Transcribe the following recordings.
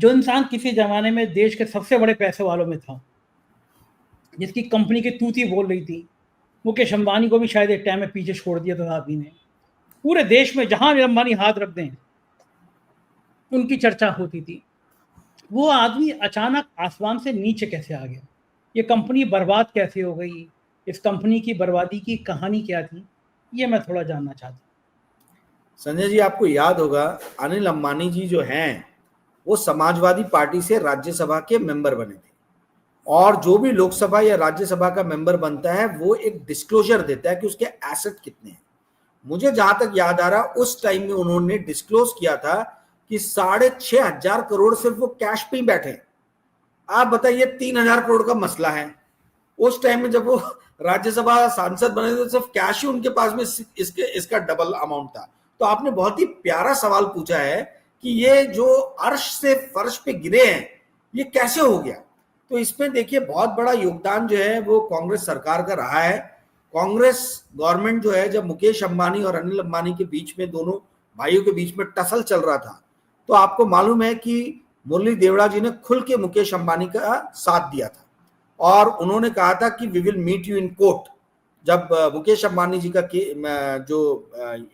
जो इंसान किसी ज़माने में देश के सबसे बड़े पैसे वालों में था, जिसकी कंपनी की तूती बोल रही थी, मुकेश अंबानी को भी शायद एक टाइम में पीछे छोड़ दिया था आदमी ने। पूरे देश में जहाँ भी अंबानी हाथ रख दें, उनकी चर्चा होती थी। वो आदमी अचानक आसमान से नीचे कैसे आ गया? ये कंपनी बर्बाद कैसे हो गई? इस कंपनी की बर्बादी की कहानी क्या थी? ये मैं थोड़ा जानना चाहता हूँ। संजय जी, आपको याद होगा अनिल अंबानी जी जो हैं वो समाजवादी पार्टी से राज्यसभा के मेंबर बने थे, और जो भी लोकसभा या राज्यसभा का मेंबर बनता है वो एक डिस्क्लोजर देता है कि उसके एसेट कितने हैं। मुझे जहां तक याद आ रहा, उस टाइम में उन्होंने डिस्क्लोज किया था कि 6,500 करोड़ सिर्फ वो कैश पे ही बैठे। आप बताइए, 3,000 करोड़ का मसला है। उस टाइम में जब वो राज्यसभा सांसद बने थे, सिर्फ कैश ही उनके पास में इसका डबल अमाउंट था। तो आपने बहुत ही प्यारा सवाल पूछा है कि ये जो अर्श से फर्श पे गिरे हैं ये कैसे हो गया। तो इसमें देखिए, बहुत बड़ा योगदान जो है वो कांग्रेस सरकार का रहा है। कांग्रेस गवर्नमेंट जो है, जब मुकेश अंबानी और अनिल अंबानी के बीच में, दोनों भाइयों के बीच में टसल चल रहा था, तो आपको मालूम है कि मुरली देवड़ा जी ने खुल के मुकेश अंबानी का साथ दिया था, और उन्होंने कहा था कि we will meet you in court. जब मुकेश अंबानी जी का जो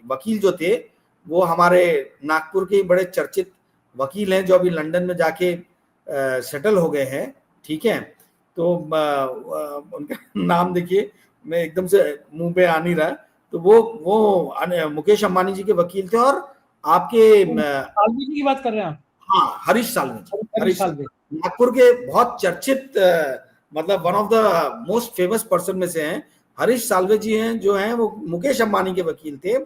वकील जो थे, वो हमारे नागपुर के बड़े चर्चित वकील हैं, जो अभी लंदन में जाके सेटल हो गए हैं, ठीक है। तो उनका नाम देखिए, मैं एकदम से मुंह पे आ नहीं रहा। तो वो मुकेश अंबानी जी के वकील थे, और आपके साल्वे जी की बात कर रहे हैं आप? हाँ, हरीश साल्वे जी। हरीश साल्वे नागपुर के बहुत चर्चित, मतलब one of the most famous person में से हैं। हरीश साल्वे जी हैं, जो हैं वो मुकेश अंबानी के वकील थे।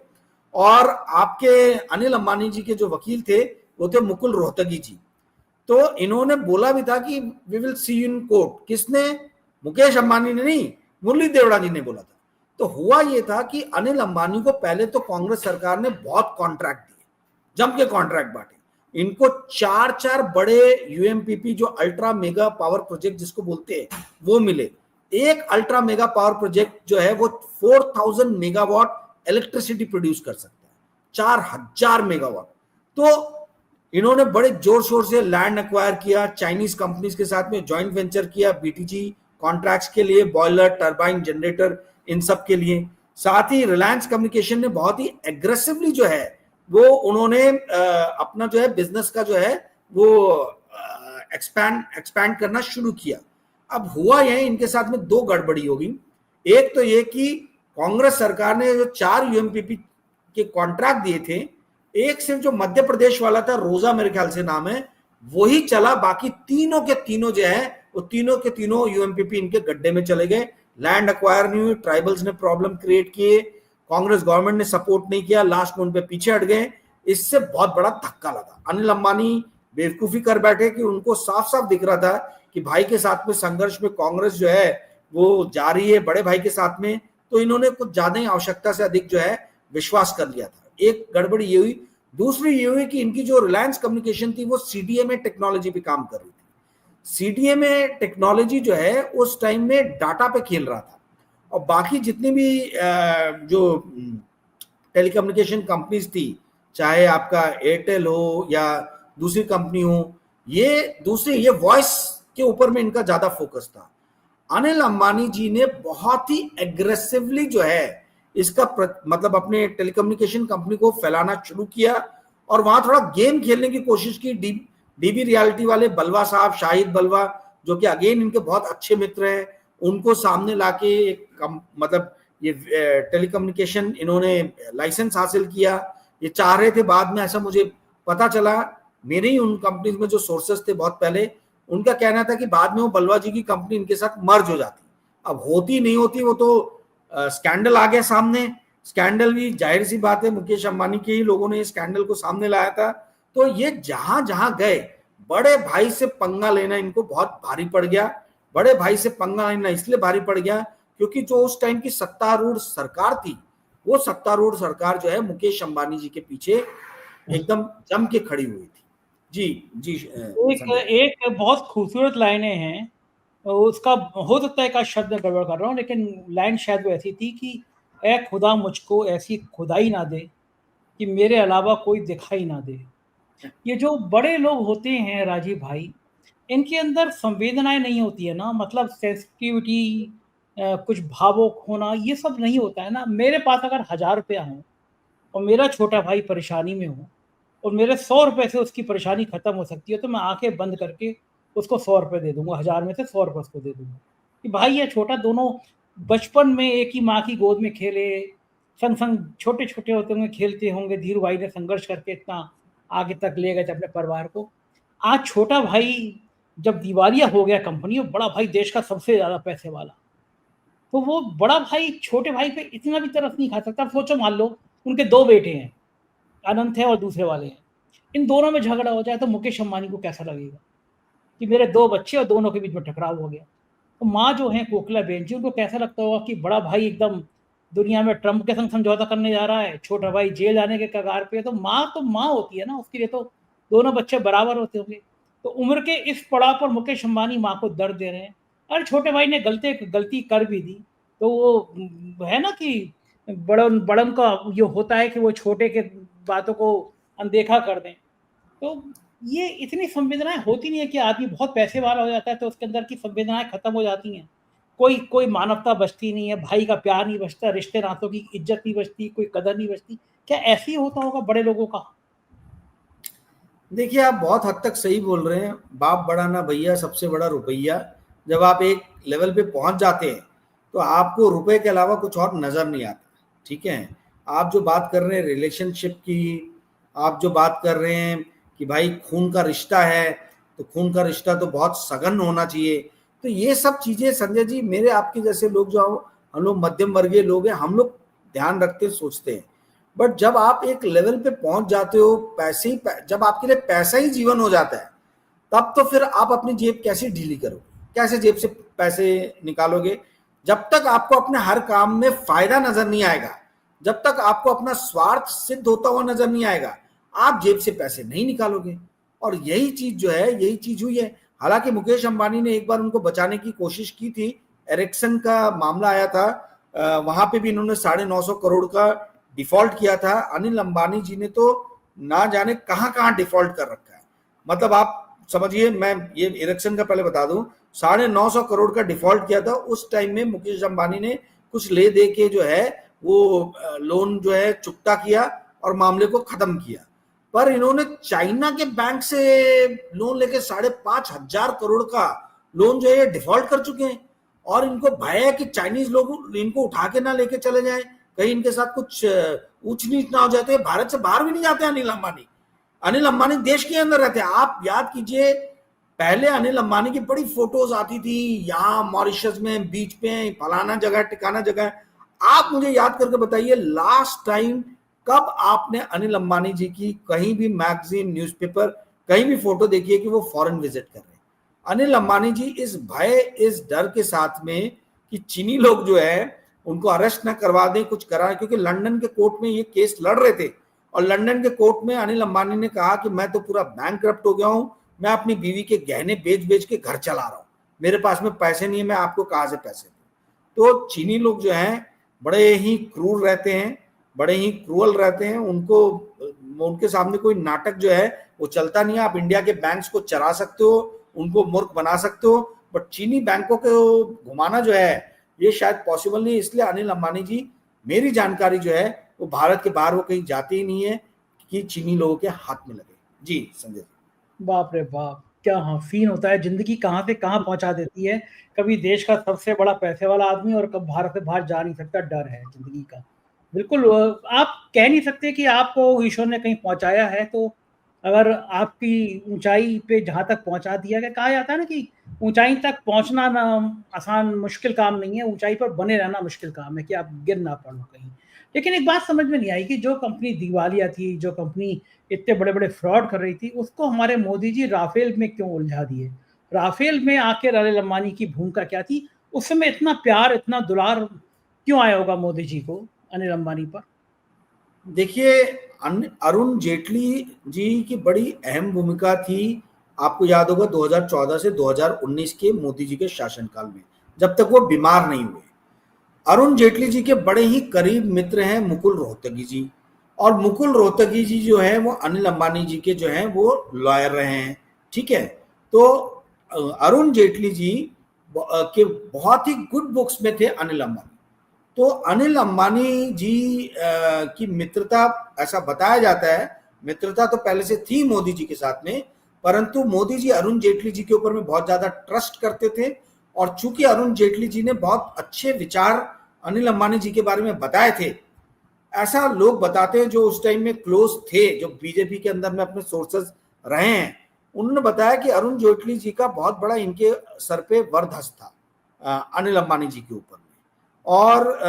और आपके अनिल अंबानी जी के जो वकील थे वो थे मुकुल रोहतगी जी। तो इन्होंने बोला भी था कि we will see you in court. किसने? मुकेश अंबानी ने नहीं, मुरली देवड़ा जी ने बोला था। तो हुआ ये था कि अनिल अंबानी को पहले तो कांग्रेस सरकार ने बहुत कॉन्ट्रैक्ट दिए, जम के कॉन्ट्रैक्ट बांटे। इनको 4 बड़े यूएमपीपी, जो अल्ट्रा मेगा पावर प्रोजेक्ट जिसको बोलते हैं, वो मिले। एक अल्ट्रा मेगा पावर प्रोजेक्ट जो है वो 4,000 मेगावाट इलेक्ट्रिसिटी प्रोड्यूस कर सकता है, 4,000 मेगावाट। तो इन्होंने बड़े जोर शोर से लैंड एक्वायर किया, चाइनीज कंपनीज के साथ में जॉइंट वेंचर किया, बीटीजी कॉन्ट्रैक्ट्स के लिए, बॉयलर, टरबाइन, जनरेटर, इन सब के लिए। साथ ही रिलायंस कम्युनिकेशन ने बहुत ही एग्रेसिवली जो है वो उन्होंने अपना जो है बिजनेस का जो है वो एक्सपैंड करना शुरू किया। अब हुआ यह, इनके साथ में दो गड़बड़ी होगी। एक तो ये कि कांग्रेस सरकार ने जो 4 यूएमपीपी के कॉन्ट्रैक्ट दिए थे, एक सिर्फ जो मध्य प्रदेश वाला था, रोजा मेरे ख्याल से नाम है, वही चला। बाकी तीनों के तीनों जो है वो तीनों के तीनों यूएमपीपी इनके गड्ढे में चले गए। लैंड एक्वायर नहीं हुई, ट्राइबल्स ने प्रॉब्लम क्रिएट किए, कांग्रेस गवर्नमेंट ने सपोर्ट नहीं किया, लास्ट में उन पे पीछे हट गए। इससे बहुत बड़ा धक्का लगा। अनिल अंबानी बेवकूफी कर बैठे कि उनको साफ साफ दिख रहा था कि भाई के साथ में संघर्ष में कांग्रेस जो है वो जा रही है बड़े भाई के साथ में। तो इन्होंने कुछ ज्यादा ही आवश्यकता से अधिक जो है विश्वास कर लिया था। एक गड़बड़ी ये हुई। दूसरी ये हुई कि इनकी जो रिलायंस कम्युनिकेशन थी वो सीडीएमए टेक्नोलॉजी पे काम कर रही थी। सीडीएमए टेक्नोलॉजी जो है उस टाइम में डाटा पे खेल रहा था, और बाकी जितनी भी जो टेलीकम्युनिकेशन कंपनीज थी, चाहे आपका एयरटेल हो या दूसरी कंपनी हो, ये वॉइस के ऊपर में इनका ज्यादा फोकस था। अनिल अंबानी जी ने बहुत ही एग्रेसिवली जो है इसका मतलब अपने टेलीकम्युनिकेशन कंपनी को फैलाना शुरू किया, और वहां थोड़ा गेम खेलने की कोशिश की। डीबी रियलिटी वाले बलवा साहब, शाहिद बलवा, जो कि अगेन इनके बहुत अच्छे मित्र हैं, उनको सामने लाके मतलब ये टेलीकम्युनिकेशन इन्होंने लाइसेंस हासिल किया। ये चाह रहे थे, बाद में ऐसा मुझे पता चला, मेरे ही उन कंपनीज में जो सोर्सेस थे बहुत पहले, उनका कहना था कि बाद में वो बलवा जी की कंपनी इनके साथ मर्ज हो जाती। अब होती नहीं होती, वो तो स्कैंडल आ गया सामने। स्कैंडल भी जाहिर सी बात है मुकेश अंबानी के ही लोगों ने इस स्कैंडल को सामने लाया था। तो ये जहां जहां गए, बड़े भाई से पंगा लेना इनको बहुत भारी पड़ गया। बड़े भाई से पंगा लेना इसलिए भारी पड़ गया क्योंकि जो उस टाइम की सत्तारूढ़ सरकार थी, वो सत्तारूढ़ सरकार जो है मुकेश अंबानी जी के पीछे एकदम जम के खड़ी हुई थी। जी एक बहुत खूबसूरत लाइनें हैं, उसका हो सकता है एक शब्द गड़बड़ कर रहा हूँ, लेकिन लाइन शायद वो ऐसी थी कि ए खुदा मुझको ऐसी खुदाई ना दे कि मेरे अलावा कोई दिखाई ना दे। ये जो बड़े लोग होते हैं राजीव भाई, इनके अंदर संवेदनाएँ नहीं होती है ना, मतलब सेंसिटिविटी, कुछ भावुक होना, ये सब नहीं होता है ना। मेरे पास अगर ₹1000 हों और मेरा छोटा भाई परेशानी में हो और मेरे ₹100 से उसकी परेशानी खत्म हो सकती है, तो मैं आँखें बंद करके उसको ₹100 दे दूँगा, 1000 में से ₹100 उसको दे दूँगा। कि भाई या छोटा दोनों बचपन में एक ही माँ की गोद में खेले, संग-संग छोटे-छोटे होते होंगे खेलते होंगे, धीरू भाई ने संघर्ष करके इतना आगे तक ले गए थे अपने परिवार को। आज छोटा भाई जब दिवालिया हो गया कंपनी और बड़ा भाई देश का सबसे ज़्यादा पैसे वाला, तो वो बड़ा भाई छोटे भाई पे इतना भी तरस नहीं खा सकता। अब सोचो मान लो उनके 2 बेटे हैं, अनंत है और दूसरे वाले हैं। इन दोनों में झगड़ा हो जाए तो मुकेश अंबानी को कैसा लगेगा कि मेरे 2 बच्चे और दोनों के बीच में टकराव हो गया। तो माँ जो है कोकिलाबेन जी, उनको कैसा लगता होगा कि बड़ा भाई एकदम दुनिया में ट्रंप के संग समझौता करने जा रहा है, छोटा भाई जेल जाने के कगार पे है। तो माँ होती है ना, उसके लिए तो दोनों बच्चे बराबर होते होंगे। तो उम्र के इस पड़ाव पर मुकेश अंबानी माँ को दर्द दे रहे हैं। अरे छोटे भाई ने गलती कर भी दी तो वो है ना कि बड़न बड़न का ये होता है कि वो छोटे के बातों को अनदेखा कर दें। तो ये इतनी संवेदनाएँ होती नहीं है कि आदमी बहुत पैसे वाला हो जाता है तो उसके अंदर की संवेदनाएँ खत्म हो जाती हैं। कोई मानवता बचती नहीं है, भाई का प्यार नहीं बचता, रिश्ते-नातों की इज़्ज़त नहीं बचती, कोई कदर नहीं बचती। क्या ऐसे ही होता होगा बड़े लोगों का? देखिए, आप बहुत हद तक सही बोल रहे हैं। बाप बड़ा ना भैया, सबसे बड़ा रुपया। जब आप एक लेवल पे पहुंच जाते हैं तो आपको रुपए के अलावा कुछ और नजर नहीं आता। ठीक है, आप जो बात कर रहे हैं रिलेशनशिप की, आप जो बात कर रहे हैं कि भाई खून का रिश्ता है, तो खून का रिश्ता तो बहुत सघन होना चाहिए। तो ये सब चीजें संजय जी, मेरे आपके जैसे लोग जो हम लोग मध्यम वर्गीय लोग हैं, हम लोग ध्यान रखते सोचते हैं। बट जब आप एक लेवल पे पहुंच जाते हो, जब आपके लिए पैसा ही जीवन हो जाता है, तब तो फिर आप अपनी जेब कैसे ढीली करोगे, कैसे जेब से पैसे निकालोगे? जब तक आपको अपने हर काम में फायदा नजर नहीं आएगा, जब तक आपको अपना स्वार्थ सिद्ध होता हुआ नजर नहीं आएगा, आप जेब से पैसे नहीं निकालोगे। और यही चीज जो है, यही चीज हुई है। हालांकि मुकेश अंबानी ने एक बार उनको बचाने की कोशिश की थी, एरिक्सन का मामला आया था, वहां पे भी इन्होंने 950 करोड़ का डिफॉल्ट किया था। अनिल अंबानी जी ने तो ना जाने कहां कहां डिफॉल्ट कर रखा है। मतलब आप समझिए, मैं ये इलेक्शन का पहले बता दूं, 950 करोड़ का डिफॉल्ट किया था। उस टाइम में मुकेश अंबानी ने कुछ ले दे के जो है वो लोन जो है चुकता किया और मामले को खत्म किया। पर इन्होंने चाइना के बैंक से लोन लेके 5,500 करोड़ का लोन जो है डिफॉल्ट कर चुके हैं। और इनको भय है कि चाइनीज लोग इनको उठा के ना लेके चले जाएं, कहीं इनके साथ कुछ ऊंच नीच ना हो जाते। भारत से बाहर भी नहीं जाते अनिल अंबानी देश के अंदर रहते हैं। आप याद कीजिए, पहले अनिल अंबानी की बड़ी फोटोज आती थी, यहाँ मॉरिशस में बीच पे फलाना जगह ठिकाना जगह। आप मुझे याद करके बताइए, लास्ट टाइम कब आपने अनिल अंबानी जी की कहीं भी मैगजीन, न्यूज़पेपर, कहीं भी फोटो देखिए कि वो फॉरेन विजिट कर रहे हैं? अनिल अंबानी जी इस भय, इस डर के साथ में कि चीनी लोग जो है उनको अरेस्ट ना करवा दें, कुछ करा, क्योंकि लंदन के कोर्ट में ये केस लड़ रहे थे। और लंदन के कोर्ट में अनिल अंबानी ने कहा कि मैं तो पूरा बैंकक्रप्ट हो गया हूं, मैं अपनी बीवी के गहने बेच बेच के घर चला रहा हूं, मेरे पास में पैसे नहीं है, मैं आपको कहां से पैसे दूं? तो चीनी लोग जो हैं बड़े ही क्रूर रहते हैं, बड़े ही क्रूअल रहते हैं। उनके सामने कोई नाटक जो है वो चलता नहीं है। आप इंडिया के बैंक्स को चरा सकते हो, उनको मूर्ख बना सकते हो, बट चीनी बैंकों को घुमाना जो है ये शायद पॉसिबल नहीं है। इसलिए अनिल अंबानी जी, मेरी जानकारी जो है वो भारत के बाहर वो कहीं जाते ही नहीं है कि चीनी लोगों के हाथ में लगे। जी संजय। बाप रे बाप! क्या हसीन होता है, ज़िंदगी कहाँ से कहाँ पहुँचा देती है। कभी देश का सबसे बड़ा पैसे वाला आदमी और कब भारत से बाहर जा नहीं सकता, डर है ज़िंदगी का। बिल्कुल आप कह नहीं सकते कि आपको ईश्वर ने कहीं पहुँचाया है, तो अगर आपकी ऊँचाई पे जहाँ तक पहुँचा दिया गया, कहा जाता है ना कि ऊँचाई तक पहुँचना ना आसान मुश्किल काम नहीं है, ऊँचाई पर बने रहना मुश्किल काम है कि आप गिर ना पड़ो कहीं। लेकिन एक बात समझ में नहीं आई कि जो कंपनी दिवालिया थी, जो कंपनी इतने बड़े-बड़े फ्रॉड कर रही थी, उसको हमारे मोदी जी राफेल में क्यों उलझा दिए? राफेल में आखिर अनिल अंबानी की भूमिका क्या थी? उस समय इतना प्यार, इतना दुलार क्यों आया होगा मोदी जी को अनिल अंबानी पर? देखिए, अरुण जेटली जी की बड़ी अहम भूमिका थी। आपको याद होगा 2014 से 2019 के मोदी जी के शासनकाल में, जब तक वो बीमार नहीं हुए। अरुण जेटली जी के बड़े ही करीब मित्र हैं मुकुल रोहतगी जी। और मुकुल रोहतगी जी जो है वो अनिल अंबानी जी के जो है वो लॉयर रहे हैं, ठीक है। तो अरुण जेटली जी के बहुत ही गुड बुक्स में थे अनिल अंबानी। तो अनिल अंबानी जी की मित्रता, ऐसा बताया जाता है, मित्रता तो पहले से थी मोदी जी के साथ में, परंतु मोदी जी अरुण जेटली जी के ऊपर में बहुत ज्यादा ट्रस्ट करते थे। और चूंकि अरुण जेटली जी ने बहुत अच्छे विचार अनिल अंबानी जी के बारे में बताए थे, ऐसा लोग बताते हैं जो उस टाइम में क्लोज थे, जो बीजेपी के अंदर में अपने सोर्सेज रहे हैं, उन्होंने बताया कि अरुण जेटली जी का बहुत बड़ा इनके सर पे वरदहस्त था अनिल अंबानी जी के ऊपर में। और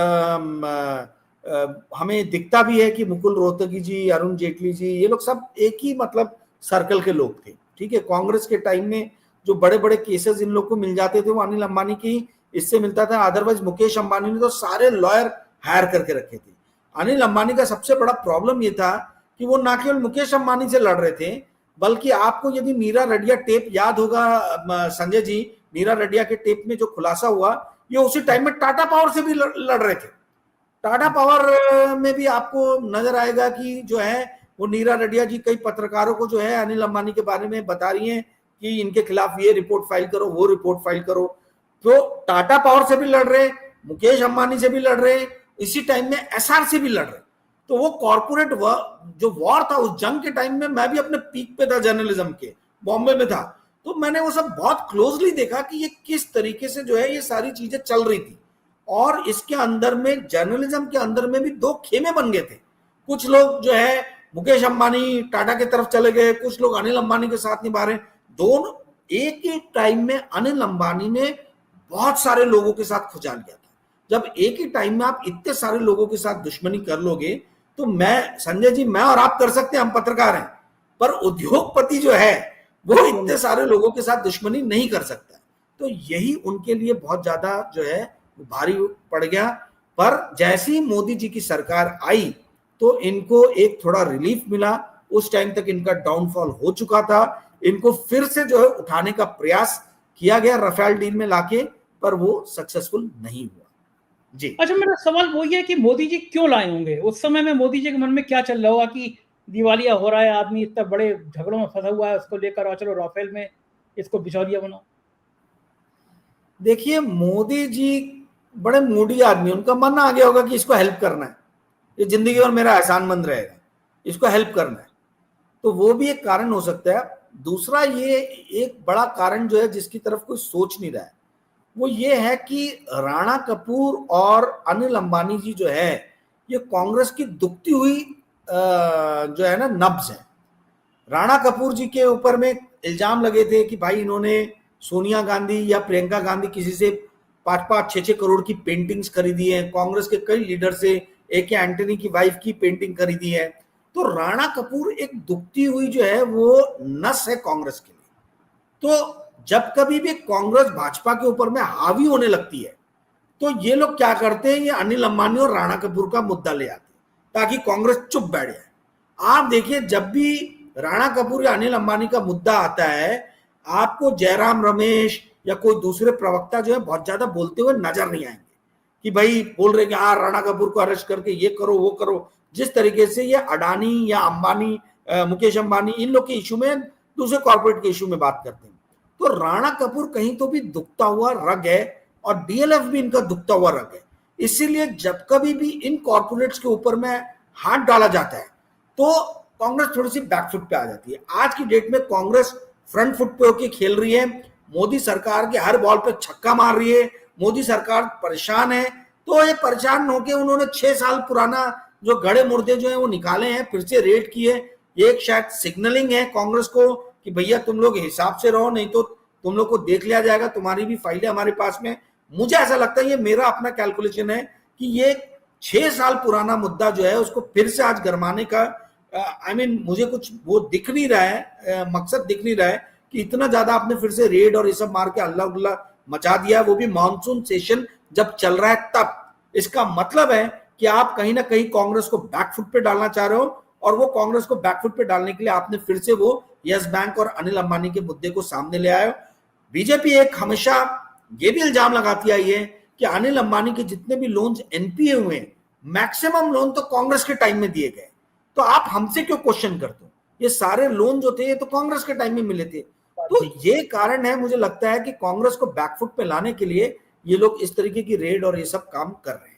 हमें दिखता भी है कि मुकुल रोहतगी जी, अरुण जेटली जी, ये लोग सब एक ही मतलब सर्कल के लोग थे, ठीक है। कांग्रेस के टाइम में जो बड़े बड़े केसेस इन लोग को मिल जाते थे वो अनिल अंबानी की इससे मिलता था। अदरवाइज मुकेश अंबानी ने तो सारे लॉयर हायर करके रखे थे। अनिल अंबानी का सबसे बड़ा प्रॉब्लम ये था कि वो ना केवल मुकेश अंबानी से लड़ रहे थे, बल्कि आपको यदि नीरा रडिया टेप याद होगा संजय जी, नीरा रडिया के टेप में जो खुलासा हुआ, ये उसी टाइम में टाटा पावर से भी लड़ रहे थे। टाटा पावर में भी आपको नजर आएगा कि जो है वो नीरा रडिया जी कई पत्रकारों को जो है अनिल अंबानी के बारे में बता रही हैं कि इनके खिलाफ ये रिपोर्ट फाइल करो, वो रिपोर्ट फाइल करो। तो टाटा पावर से भी लड़ रहे, मुकेश अंबानी से भी लड़ रहे, इसी टाइम में एसआर से भी लड़ रहे। तो वो कॉर्पोरेट जो वॉर था उस जंग के टाइम में, मैं भी अपने पीक पे था जर्नलिज्म के, बॉम्बे में था, तो मैंने वो सब बहुत क्लोजली देखा कि ये किस तरीके से जो है ये सारी चीजें चल रही थी। और इसके अंदर में जर्नलिज्म के अंदर में भी दो खेमे बन गए थे। कुछ लोग जो है मुकेश अंबानी टाटा की तरफ चले गए, कुछ लोग अनिल अंबानी के साथ निभा रहे। दोनों एक ही टाइम में अनिल अंबानी ने बहुत सारे लोगों के साथ खुजा लिया था। जब एक ही टाइम में आप इतने सारे लोगों के साथ दुश्मनी कर लोगे, तो मैं संजय जी, मैं और आप कर सकते हैं, हम पत्रकार हैं, पर उद्योगपति जो है वो इतने सारे लोगों के साथ दुश्मनी नहीं कर सकता। तो यही उनके लिए बहुत ज्यादा जो है भारी पड़ गया। पर जैसे ही मोदी जी की सरकार आई तो इनको एक थोड़ा रिलीफ मिला। उस टाइम तक इनका डाउनफॉल हो चुका था, इनको फिर से जो है उठाने का प्रयास किया गया राफेल डील में लाके, पर वो सक्सेसफुल नहीं हुआ जी। अच्छा, मेरा सवाल वही है कि मोदी जी क्यों लाए होंगे? उस समय में मोदी जी के मन में क्या चल रहा होगा कि दिवालिया हो रहा है, आदमी इतना बड़े झगड़ों में फंसा हुआ है, उसको लेकर और चलो राफेल में इसको बिचौलिया बनाओ। देखिए, मोदी जी बड़े मूडी आदमी, उनका मन आ गया होगा कि इसको हेल्प करना है, ये जिंदगी भर मेरा एहसानमंद रहेगा, इसको हेल्प करना है। तो वो भी एक कारण हो सकता है। दूसरा, ये एक बड़ा कारण जो है जिसकी तरफ कोई सोच नहीं रहा है, वो ये है कि राणा कपूर और अनिल अंबानी जी जो है ये कांग्रेस की दुखती हुई जो है ना नब्ज है। राणा कपूर जी के ऊपर में इल्जाम लगे थे कि भाई इन्होंने सोनिया गांधी या प्रियंका गांधी किसी से 5-5, 6-6 करोड़ की पेंटिंग्स खरीदी है, कांग्रेस के कई लीडर से ए के एंटनी की वाइफ की पेंटिंग खरीदी है। तो राणा कपूर एक दुखती हुई जो है वो नस है कांग्रेस के लिए। तो जब कभी भी कांग्रेस भाजपा के ऊपर में हावी होने लगती है तो ये लोग क्या करते हैं, ये अनिल अंबानी और राणा कपूर का मुद्दा ले आते हैं ताकि कांग्रेस चुप बैठ जाए। आप देखिए, जब भी राणा कपूर या अनिल अंबानी का मुद्दा आता है, आपको जयराम रमेश या कोई दूसरे प्रवक्ता जो है बहुत ज्यादा बोलते हुए नजर नहीं आएंगे कि भाई बोल रहे कि हाँ राणा कपूर को अरेस्ट करके ये करो वो करो। जिस तरीके से ये अडानी या अंबानी, मुकेश अंबानी, इन लोग के इशू में, दूसरे कॉर्पोरेट के इशू में बात करते हैं, तो राणा कपूर कहीं तो भी दुखता हुआ रग है और डीएलएफ भी इनका दुखता हुआ रग है। इसीलिए जब कभी भी इन कॉर्पोरेट्स के ऊपर में हाथ डाला जाता है तो कांग्रेस थोड़ी सी बैकफुट पे आ जाती है। आज की डेट में कांग्रेस फ्रंट फुट पे होकर खेल रही है, मोदी सरकार के हर बॉल पे छक्का मार रही है, मोदी सरकार परेशान है। तो ये परेशान होकर उन्होंने 6 साल पुराना जो गड़े मुर्दे जो है वो निकाले हैं, फिर से रेड किए। एक शायद सिग्नलिंग है कांग्रेस को कि भैया तुम लोग हिसाब से रहो, नहीं तो तुम लोग को देख लिया जाएगा, तुम्हारी भी फाइलें हमारे पास में। मुझे ऐसा लगता है, ये मेरा अपना कैलकुलेशन है कि ये 6 साल पुराना मुद्दा जो है उसको फिर से आज गरमाने का मुझे कुछ वो दिख नहीं रहा है, मकसद दिख नहीं रहा है कि इतना ज्यादा आपने फिर से रेड और ये सब मार के अल्लाह उल्लाह मचा दिया, वो भी मानसून सेशन जब चल रहा है तब। इसका मतलब है कि आप कहीं ना कहीं कांग्रेस को बैकफुट पे डालना चाह रहे हो, और वो कांग्रेस को बैकफुट पे डालने के लिए आपने फिर से वो यस बैंक और अनिल अंबानी के मुद्दे को सामने ले आए हो। बीजेपी एक हमेशा ये भी इल्जाम लगाती आई है कि अनिल अंबानी के जितने भी लोन्स एनपीए हुए, मैक्सिमम लोन तो कांग्रेस के टाइम में दिए गए। तो आप हमसे क्यों क्वेश्चन करते हो? ये सारे लोन जो थे ये तो कांग्रेस के टाइम में मिले थे। तो ये कारण है, मुझे लगता है कि कांग्रेस को बैकफुट पे लाने के लिए ये लोग इस तरीके की रेड और ये सब काम कर रहे हैं।